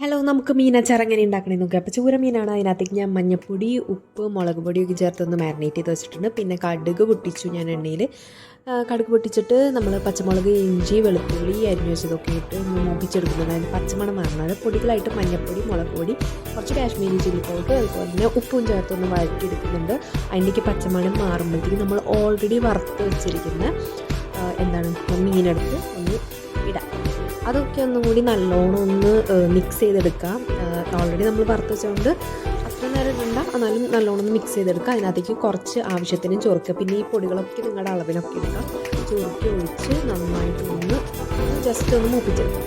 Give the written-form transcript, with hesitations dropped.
Hello, നമുക്ക് മീനച്ചാർ എങ്ങനെ ഉണ്ടാക്കണമെന്ന് നോക്കാം. അപ്പോൾ ചൂര മീനാണ്. അതിനകത്തേക്ക് ഞാൻ മഞ്ഞൾപ്പൊടി, ഉപ്പ്, മുളക് പൊടിയൊക്കെ ചേർത്തൊന്ന് മാരിനേറ്റ് ചെയ്ത് വെച്ചിട്ടുണ്ട്. പിന്നെ കടുക് പൊട്ടിച്ചു ഞാൻ എണ്ണയിൽ. കടുക് പൊട്ടിച്ചിട്ട് നമ്മൾ പച്ചമുളക്, ഇഞ്ചി, വെളുത്തുള്ളി അരിഞ്ഞു വെച്ചതൊക്കെ ഇട്ട് ഒന്ന് മൂപ്പിച്ചെടുക്കുന്നുണ്ട്. അതിന് പച്ചമണം മാറണം. പൊടികളായിട്ട് മഞ്ഞൾപ്പൊടി, മുളക് പൊടി, കുറച്ച് കാശ്മീരി ചില്ലി പൗഡർ, അതുപോലെ തന്നെ ഉപ്പും ചേർത്തൊന്ന് വഴറ്റിയെടുക്കുന്നുണ്ട്. അതിൻ്റെക്ക് പച്ചമണം മാറുമ്പോഴത്തേക്ക് നമ്മൾ ഓൾറെഡി വറുത്ത് വെച്ചിരിക്കുന്ന മീനെടുത്ത് ഒന്ന് ഇടാം. അതൊക്കെ ഒന്നും കൂടി നല്ലോണം ഒന്ന് മിക്സ് ചെയ്തെടുക്കാം. ഓൾറെഡി നമ്മൾ വറുത്ത് വെച്ചുകൊണ്ട് അത്ര നേരം ഇടണ്ട, എന്നാലും നല്ലോണം ഒന്ന് മിക്സ് ചെയ്തെടുക്കുക. അതിനകത്തേക്ക് കുറച്ച് ആവശ്യത്തിന് ചൊറുക്കുക. പിന്നെ ഈ പൊടികളൊക്കെ നിങ്ങളുടെ അളവിനൊക്കെ എടുക്കാം. ചൊറുക്കി ഒഴിച്ച് നന്നായിട്ട് ഒന്ന് ജസ്റ്റ് ഒന്ന് മൂപ്പിച്ചെടുക്കാം.